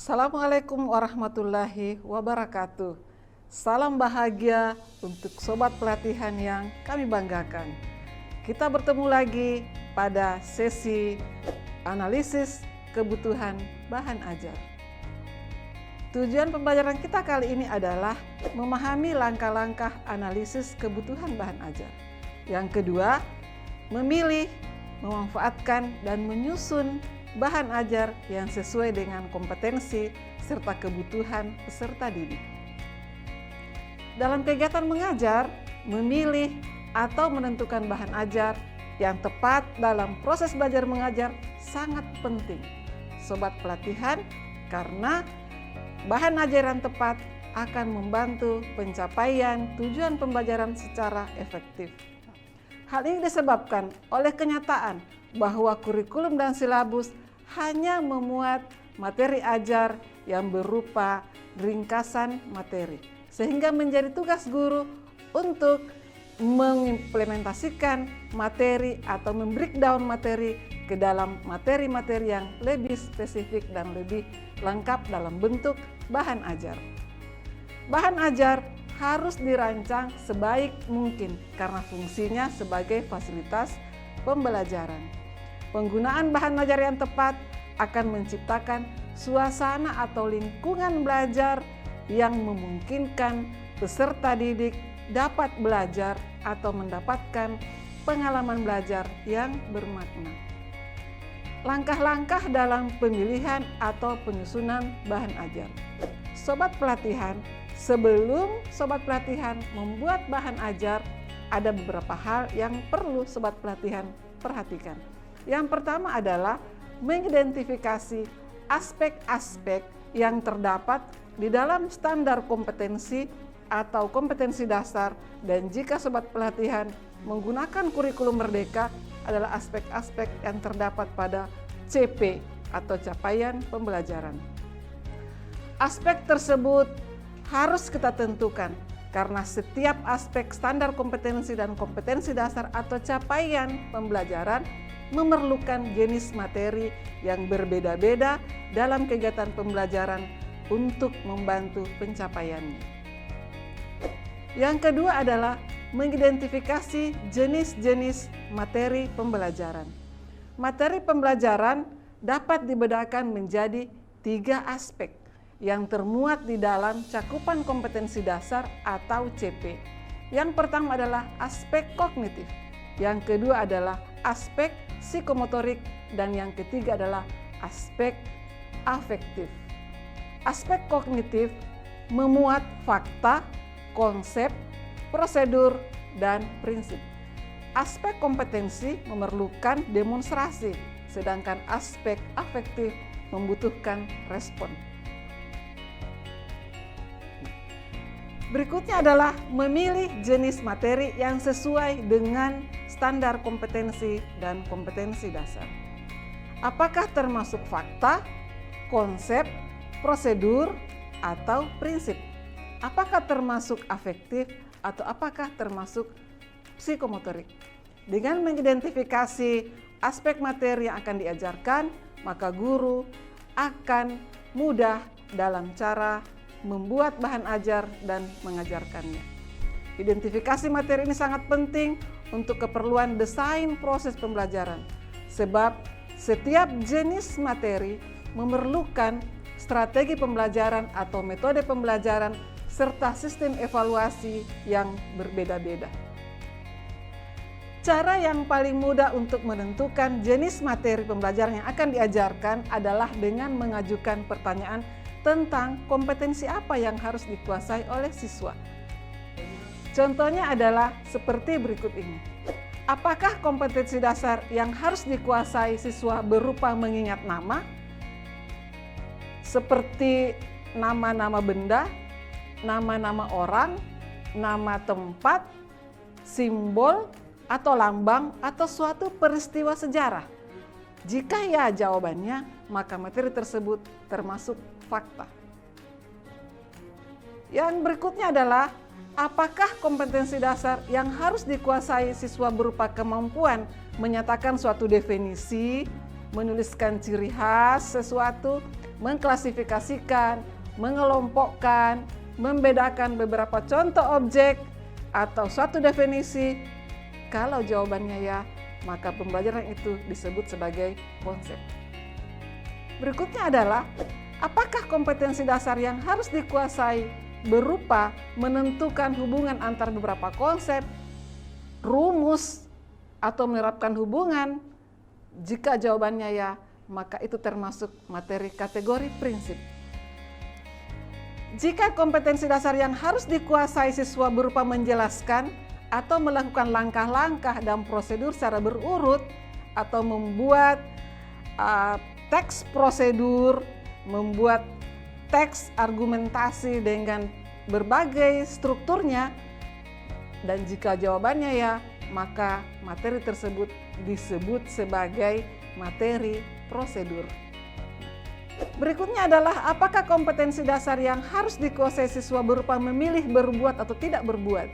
Assalamualaikum warahmatullahi wabarakatuh. Salam bahagia untuk sobat pelatihan yang kami banggakan. Kita bertemu lagi pada sesi analisis kebutuhan bahan ajar. Tujuan pembelajaran kita kali ini adalah memahami langkah-langkah analisis kebutuhan bahan ajar. Yang kedua, memilih, memanfaatkan, dan menyusun bahan ajar yang sesuai dengan kompetensi serta kebutuhan peserta didik. Dalam kegiatan mengajar, memilih atau menentukan bahan ajar yang tepat dalam proses belajar mengajar sangat penting, sobat pelatihan, karena bahan ajar yang tepat akan membantu pencapaian tujuan pembelajaran secara efektif. Hal ini disebabkan oleh kenyataan bahwa kurikulum dan silabus hanya memuat materi ajar yang berupa ringkasan materi, sehingga menjadi tugas guru untuk mengimplementasikan materi atau membreakdown materi ke dalam materi-materi yang lebih spesifik dan lebih lengkap dalam bentuk bahan ajar. Bahan ajar harus dirancang sebaik mungkin karena fungsinya sebagai fasilitas pembelajaran. Penggunaan bahan ajar yang tepat akan menciptakan suasana atau lingkungan belajar yang memungkinkan peserta didik dapat belajar atau mendapatkan pengalaman belajar yang bermakna. Langkah-langkah dalam pemilihan atau penyusunan bahan ajar. Sobat pelatihan, sebelum sobat pelatihan membuat bahan ajar, ada beberapa hal yang perlu sobat pelatihan perhatikan. Yang pertama adalah mengidentifikasi aspek-aspek yang terdapat di dalam standar kompetensi atau kompetensi dasar, dan jika sobat pelatihan menggunakan kurikulum merdeka adalah aspek-aspek yang terdapat pada CP atau capaian pembelajaran. Aspek tersebut harus kita tentukan karena setiap aspek standar kompetensi dan kompetensi dasar atau capaian pembelajaran memerlukan jenis materi yang berbeda-beda dalam kegiatan pembelajaran untuk membantu pencapaiannya. Yang kedua adalah mengidentifikasi jenis-jenis materi pembelajaran. Materi pembelajaran dapat dibedakan menjadi 3 aspek yang termuat di dalam cakupan kompetensi dasar atau CP. Yang pertama adalah aspek kognitif, yang kedua adalah aspek psikomotorik, dan yang ketiga adalah aspek afektif. Aspek kognitif memuat fakta, konsep, prosedur, dan prinsip. Aspek kompetensi memerlukan demonstrasi, sedangkan aspek afektif membutuhkan respon. Berikutnya adalah memilih jenis materi yang sesuai dengan standar kompetensi dan kompetensi dasar. Apakah termasuk fakta, konsep, prosedur, atau prinsip? Apakah termasuk afektif atau apakah termasuk psikomotorik? Dengan mengidentifikasi aspek materi yang akan diajarkan, maka guru akan mudah dalam cara membuat bahan ajar dan mengajarkannya. Identifikasi materi ini sangat penting untuk keperluan desain proses pembelajaran, sebab setiap jenis materi memerlukan strategi pembelajaran atau metode pembelajaran serta sistem evaluasi yang berbeda-beda. Cara yang paling mudah untuk menentukan jenis materi pembelajaran yang akan diajarkan adalah dengan mengajukan pertanyaan tentang kompetensi apa yang harus dikuasai oleh siswa. Contohnya adalah seperti berikut ini. Apakah kompetensi dasar yang harus dikuasai siswa berupa mengingat nama, seperti nama-nama benda, nama-nama orang, nama tempat, simbol, atau lambang, atau suatu peristiwa sejarah? Jika ya jawabannya, maka materi tersebut termasuk fakta. Yang berikutnya adalah apakah kompetensi dasar yang harus dikuasai siswa berupa kemampuan menyatakan suatu definisi, menuliskan ciri khas sesuatu, mengklasifikasikan, mengelompokkan, membedakan beberapa contoh objek atau suatu definisi? Kalau jawabannya ya, maka pembelajaran itu disebut sebagai konsep. Berikutnya adalah, apakah kompetensi dasar yang harus dikuasai berupa menentukan hubungan antar beberapa konsep, rumus, atau menerapkan hubungan? Jika jawabannya ya, maka itu termasuk materi kategori prinsip. Jika kompetensi dasar yang harus dikuasai siswa berupa menjelaskan atau melakukan langkah-langkah dan prosedur secara berurut, atau membuat teks prosedur, membuat teks argumentasi dengan berbagai strukturnya, dan jika jawabannya ya, maka materi tersebut disebut sebagai materi prosedur. Berikutnya adalah, apakah kompetensi dasar yang harus dikuasai siswa berupa memilih berbuat atau tidak berbuat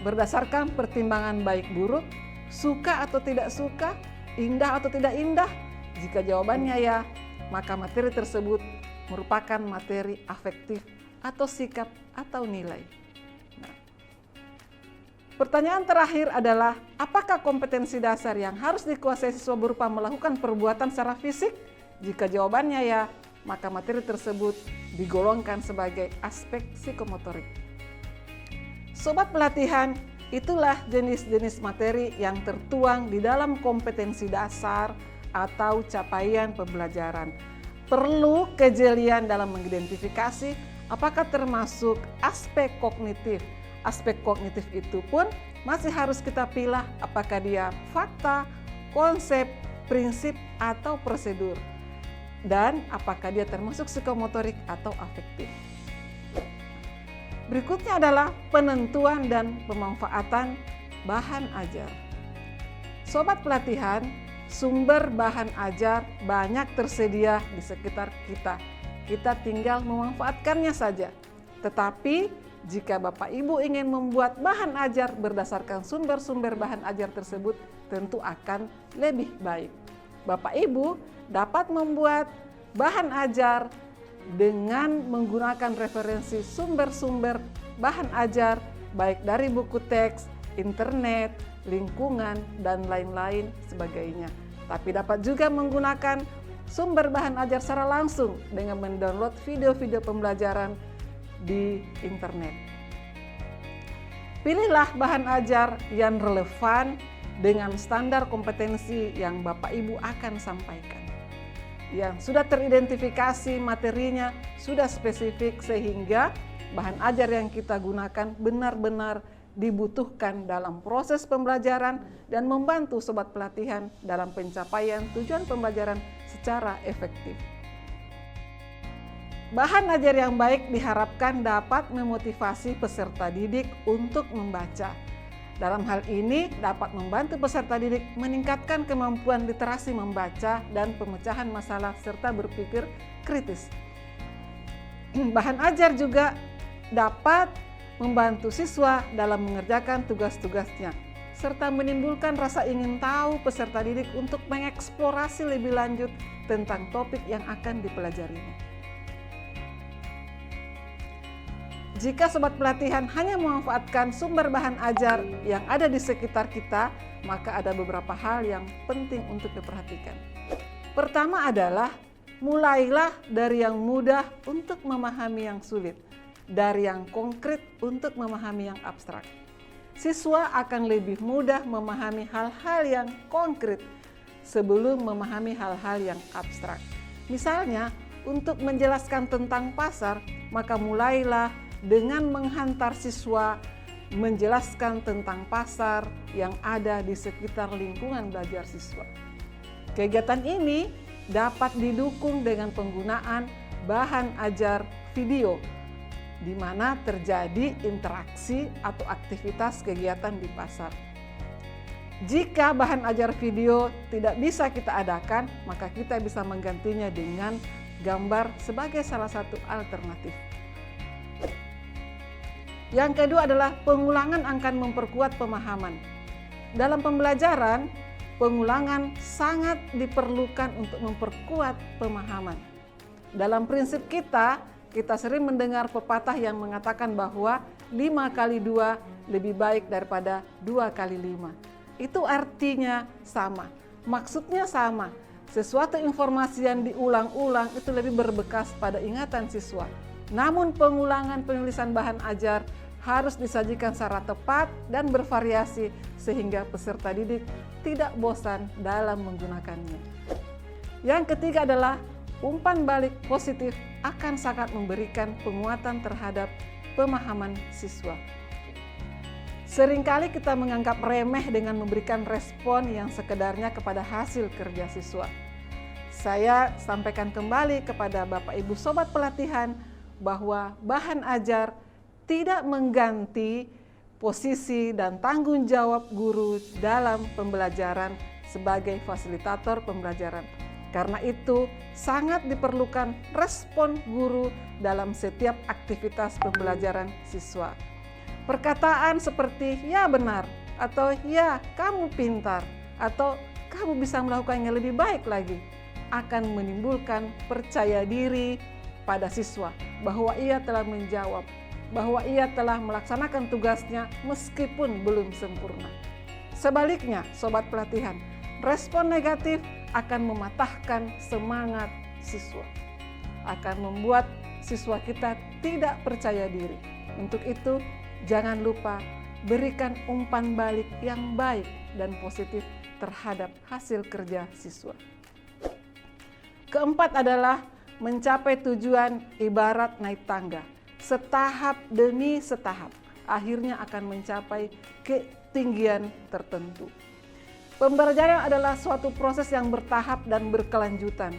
berdasarkan pertimbangan baik buruk, suka atau tidak suka, indah atau tidak indah? Jika jawabannya ya, maka materi tersebut merupakan materi afektif atau sikap atau nilai. Pertanyaan terakhir adalah, apakah kompetensi dasar yang harus dikuasai siswa berupa melakukan perbuatan secara fisik? Jika jawabannya ya, maka materi tersebut digolongkan sebagai aspek psikomotorik. Sobat pelatihan, itulah jenis-jenis materi yang tertuang di dalam kompetensi dasar atau capaian pembelajaran. Perlu kejelian dalam mengidentifikasi apakah termasuk aspek kognitif. Aspek kognitif itu pun masih harus kita pilih apakah dia fakta, konsep, prinsip, atau prosedur. Dan apakah dia termasuk psikomotorik atau afektif. Berikutnya adalah penentuan dan pemanfaatan bahan ajar. Sobat pelatihan, sumber bahan ajar banyak tersedia di sekitar kita. Kita tinggal memanfaatkannya saja. Tetapi jika Bapak Ibu ingin membuat bahan ajar berdasarkan sumber-sumber bahan ajar tersebut, tentu akan lebih baik. Bapak Ibu dapat membuat bahan ajar dengan menggunakan referensi sumber-sumber bahan ajar, baik dari buku teks, internet, lingkungan, dan lain-lain sebagainya. Tapi dapat juga menggunakan sumber bahan ajar secara langsung dengan mendownload video-video pembelajaran di internet. Pilihlah bahan ajar yang relevan dengan standar kompetensi yang Bapak Ibu akan sampaikan. Yang sudah teridentifikasi materinya, sudah spesifik sehingga bahan ajar yang kita gunakan benar-benar dibutuhkan dalam proses pembelajaran dan membantu sobat pelatihan dalam pencapaian tujuan pembelajaran secara efektif. Bahan ajar yang baik diharapkan dapat memotivasi peserta didik untuk membaca. Dalam hal ini dapat membantu peserta didik meningkatkan kemampuan literasi membaca dan pemecahan masalah serta berpikir kritis. Bahan ajar juga dapat membantu siswa dalam mengerjakan tugas-tugasnya serta menimbulkan rasa ingin tahu peserta didik untuk mengeksplorasi lebih lanjut tentang topik yang akan dipelajarinya. Jika sobat pelatihan hanya memanfaatkan sumber bahan ajar yang ada di sekitar kita, maka ada beberapa hal yang penting untuk diperhatikan. Pertama adalah, mulailah dari yang mudah untuk memahami yang sulit, dari yang konkret untuk memahami yang abstrak. Siswa akan lebih mudah memahami hal-hal yang konkret sebelum memahami hal-hal yang abstrak. Misalnya, untuk menjelaskan tentang pasar, maka mulailah dengan menghantar siswa menjelaskan tentang pasar yang ada di sekitar lingkungan belajar siswa. Kegiatan ini dapat didukung dengan penggunaan bahan ajar video, di mana terjadi interaksi atau aktivitas kegiatan di pasar. Jika bahan ajar video tidak bisa kita adakan, maka kita bisa menggantinya dengan gambar sebagai salah satu alternatif. Yang kedua adalah pengulangan akan memperkuat pemahaman. Dalam pembelajaran, pengulangan sangat diperlukan untuk memperkuat pemahaman. Dalam prinsip kita sering mendengar pepatah yang mengatakan bahwa 5 kali 2 lebih baik daripada 2 kali 5. Itu artinya sama, maksudnya sama. Sesuatu informasi yang diulang-ulang itu lebih berbekas pada ingatan siswa. Namun pengulangan penulisan bahan ajar harus disajikan secara tepat dan bervariasi sehingga peserta didik tidak bosan dalam menggunakannya. Yang ketiga adalah umpan balik positif akan sangat memberikan penguatan terhadap pemahaman siswa. Seringkali kita menganggap remeh dengan memberikan respon yang sekedarnya kepada hasil kerja siswa. Saya sampaikan kembali kepada Bapak Ibu Sobat Pelatihan bahwa bahan ajar tidak mengganti posisi dan tanggung jawab guru dalam pembelajaran sebagai fasilitator pembelajaran. Karena itu sangat diperlukan respon guru dalam setiap aktivitas pembelajaran siswa. Perkataan seperti ya benar, atau ya kamu pintar, atau kamu bisa melakukannya lebih baik lagi, akan menimbulkan percaya diri pada siswa bahwa ia telah menjawab, bahwa ia telah melaksanakan tugasnya meskipun belum sempurna. Sebaliknya, Sobat Pelatihan, respon negatif akan mematahkan semangat siswa, akan membuat siswa kita tidak percaya diri. Untuk itu, jangan lupa berikan umpan balik yang baik dan positif terhadap hasil kerja siswa. Keempat adalah mencapai tujuan ibarat naik tangga. Setahap demi setahap, akhirnya akan mencapai ketinggian tertentu. Pembelajaran adalah suatu proses yang bertahap dan berkelanjutan.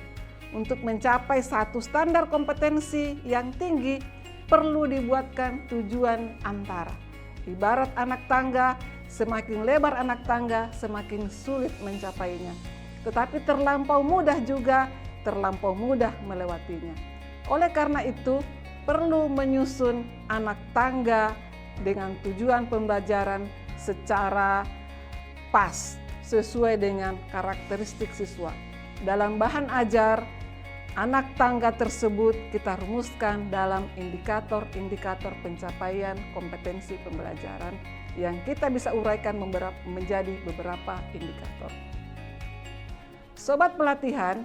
Untuk mencapai satu standar kompetensi yang tinggi, perlu dibuatkan tujuan antara. Ibarat anak tangga, semakin lebar anak tangga, semakin sulit mencapainya. Tetapi terlampau mudah juga, terlampau mudah melewatinya. Oleh karena itu, perlu menyusun anak tangga dengan tujuan pembelajaran secara pas, sesuai dengan karakteristik siswa. Dalam bahan ajar, anak tangga tersebut kita rumuskan dalam indikator-indikator pencapaian kompetensi pembelajaran yang kita bisa uraikan menjadi beberapa indikator. Sobat Pelatihan,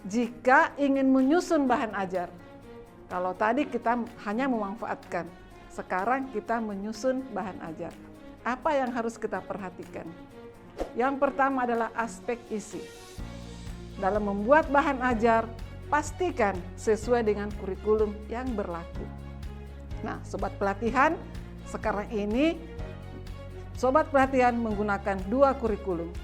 jika ingin menyusun bahan ajar, kalau tadi kita hanya memanfaatkan, sekarang kita menyusun bahan ajar. Apa yang harus kita perhatikan? Yang pertama adalah aspek isi. Dalam membuat bahan ajar, pastikan sesuai dengan kurikulum yang berlaku. Nah, Sobat Pelatihan, sekarang ini Sobat Pelatihan menggunakan 2 kurikulum.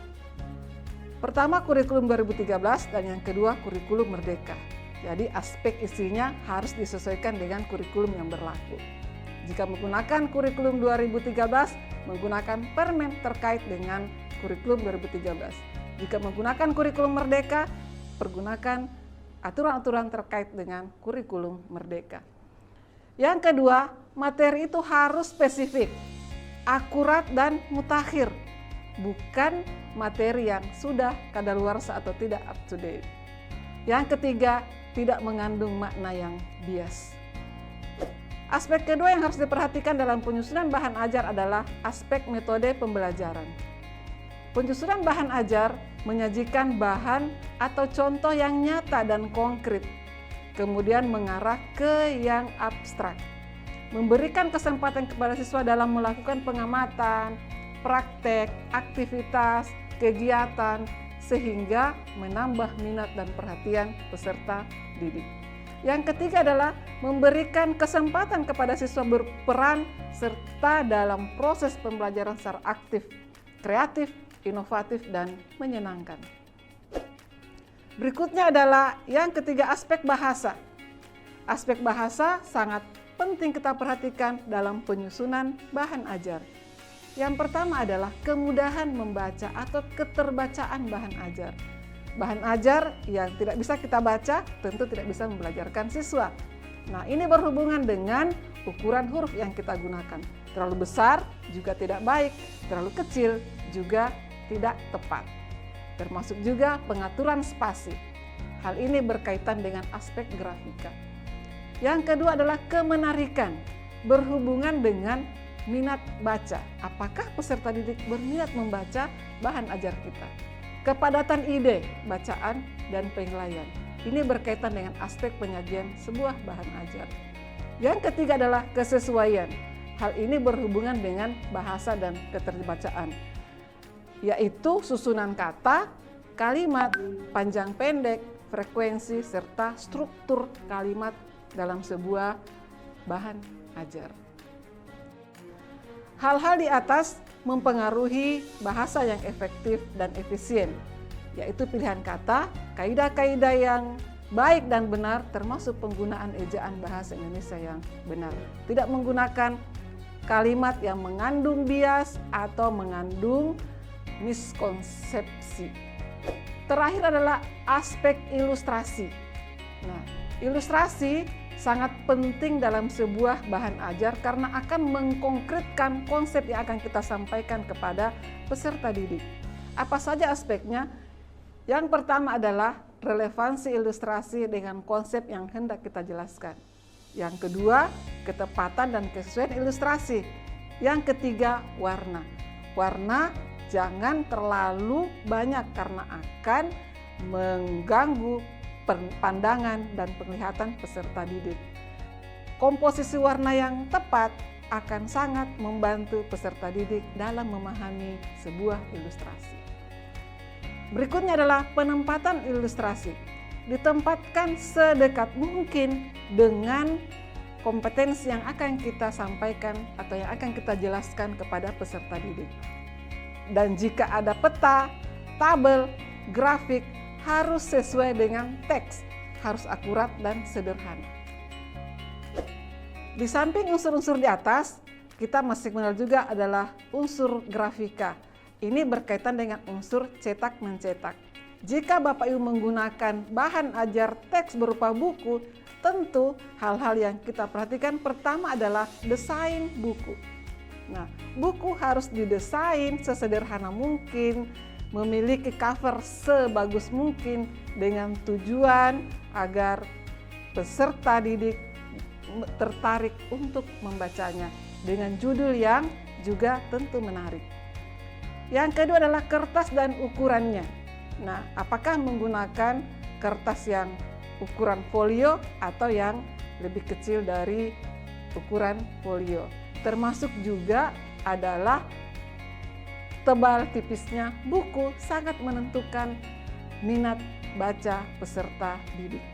Pertama kurikulum 2013 dan yang kedua kurikulum Merdeka. Jadi aspek isinya harus disesuaikan dengan kurikulum yang berlaku. Jika menggunakan kurikulum 2013, menggunakan permen terkait dengan kurikulum 2013. Jika menggunakan kurikulum Merdeka, pergunakan aturan-aturan terkait dengan kurikulum Merdeka. Yang kedua, materi itu harus spesifik, akurat dan mutakhir, bukan materi yang sudah kadaluarsa atau tidak up to date. Yang ketiga, tidak mengandung makna yang bias. Aspek kedua yang harus diperhatikan dalam penyusunan bahan ajar adalah aspek metode pembelajaran. Penyusunan bahan ajar menyajikan bahan atau contoh yang nyata dan konkret, kemudian mengarah ke yang abstrak. Memberikan kesempatan kepada siswa dalam melakukan pengamatan, praktek, aktivitas, kegiatan, sehingga menambah minat dan perhatian peserta didik. Yang ketiga adalah memberikan kesempatan kepada siswa berperan serta dalam proses pembelajaran secara aktif, kreatif, inovatif, dan menyenangkan. Berikutnya adalah yang ketiga, aspek bahasa. Aspek bahasa sangat penting kita perhatikan dalam penyusunan bahan ajar. Yang pertama adalah kemudahan membaca atau keterbacaan bahan ajar. Bahan ajar yang tidak bisa kita baca tentu tidak bisa membelajarkan siswa. Nah, ini berhubungan dengan ukuran huruf yang kita gunakan. Terlalu besar juga tidak baik, terlalu kecil juga tidak tepat. termasuk juga pengaturan spasi. Hal ini berkaitan dengan aspek grafika. Yang kedua adalah kemenarikan, berhubungan dengan minat baca. Apakah peserta didik berminat membaca bahan ajar kita? Kepadatan ide, bacaan, dan penilaian. Ini berkaitan dengan aspek penyajian sebuah bahan ajar. Yang ketiga adalah kesesuaian. Hal ini berhubungan dengan bahasa dan keterbacaan, yaitu susunan kata, kalimat, panjang pendek, frekuensi, serta struktur kalimat dalam sebuah bahan ajar. Hal-hal di atas mempengaruhi bahasa yang efektif dan efisien, yaitu pilihan kata, kaidah-kaidah yang baik dan benar, termasuk penggunaan ejaan bahasa Indonesia yang benar. Tidak menggunakan kalimat yang mengandung bias atau mengandung miskonsepsi. Terakhir adalah aspek ilustrasi. Nah, ilustrasi sangat penting dalam sebuah bahan ajar karena akan mengkonkretkan konsep yang akan kita sampaikan kepada peserta didik. Apa saja aspeknya? Yang pertama adalah relevansi ilustrasi dengan konsep yang hendak kita jelaskan. Yang kedua, ketepatan dan kesesuaian ilustrasi. Yang ketiga, warna. Warna jangan terlalu banyak karena akan mengganggu pandangan dan penglihatan peserta didik. Komposisi warna yang tepat akan sangat membantu peserta didik dalam memahami sebuah ilustrasi. Berikutnya adalah penempatan ilustrasi. Ditempatkan sedekat mungkin dengan kompetensi yang akan kita sampaikan atau yang akan kita jelaskan kepada peserta didik. Dan jika ada peta, tabel, grafik, harus sesuai dengan teks, harus akurat dan sederhana. Di samping unsur-unsur di atas, kita masih mengenal juga adalah unsur grafika. Ini berkaitan dengan unsur cetak-mencetak. Jika Bapak Ibu menggunakan bahan ajar teks berupa buku, tentu hal-hal yang kita perhatikan pertama adalah desain buku. Nah, buku harus didesain sesederhana mungkin, memiliki cover sebagus mungkin dengan tujuan agar peserta didik tertarik untuk membacanya dengan judul yang juga tentu menarik. Yang kedua adalah kertas dan ukurannya. Nah, apakah menggunakan kertas yang ukuran folio atau yang lebih kecil dari ukuran folio? Termasuk juga adalah tebal tipisnya buku sangat menentukan minat baca peserta didik.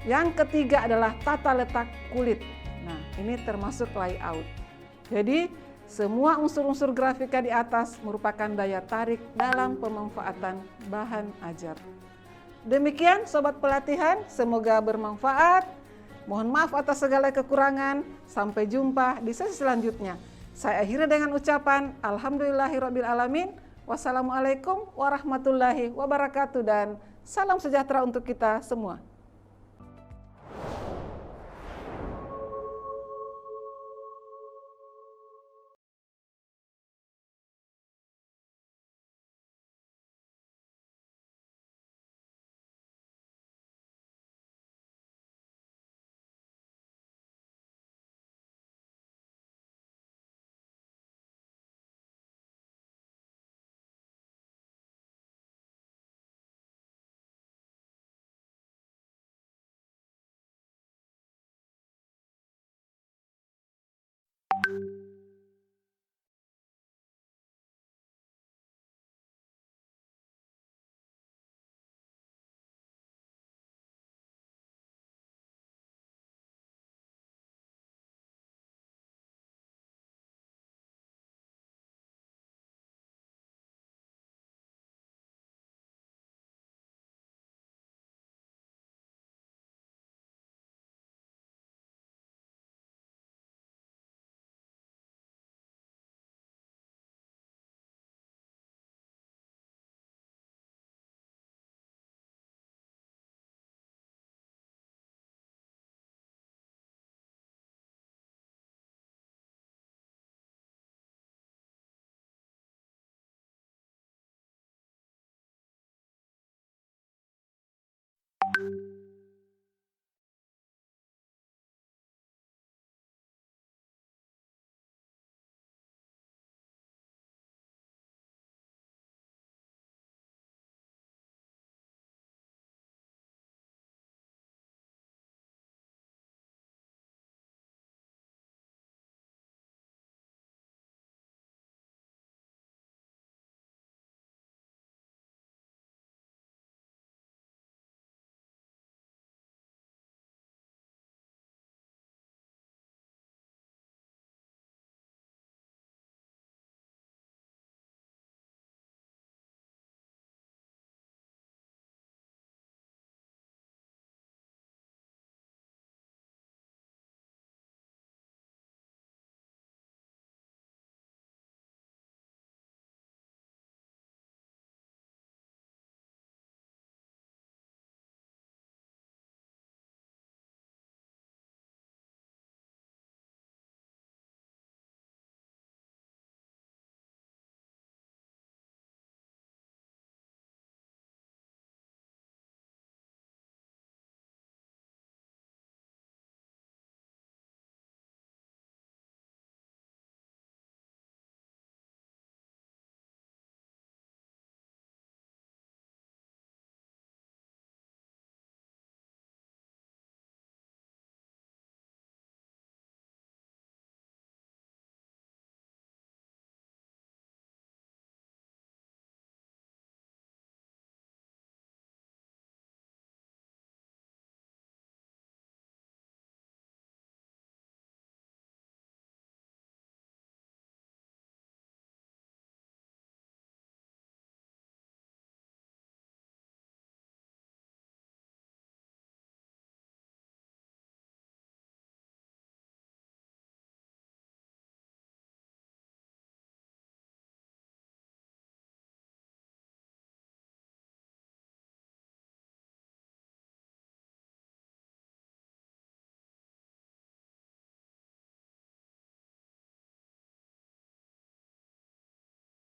Yang ketiga adalah tata letak kulit. Nah, ini termasuk layout. Jadi, semua unsur-unsur grafika di atas merupakan daya tarik dalam pemanfaatan bahan ajar. Demikian Sobat Pelatihan, semoga bermanfaat. Mohon maaf atas segala kekurangan. Sampai jumpa di sesi selanjutnya. Saya akhiri dengan ucapan Alhamdulillahirrabbilalamin. Wassalamualaikum warahmatullahi wabarakatuh dan salam sejahtera untuk kita semua.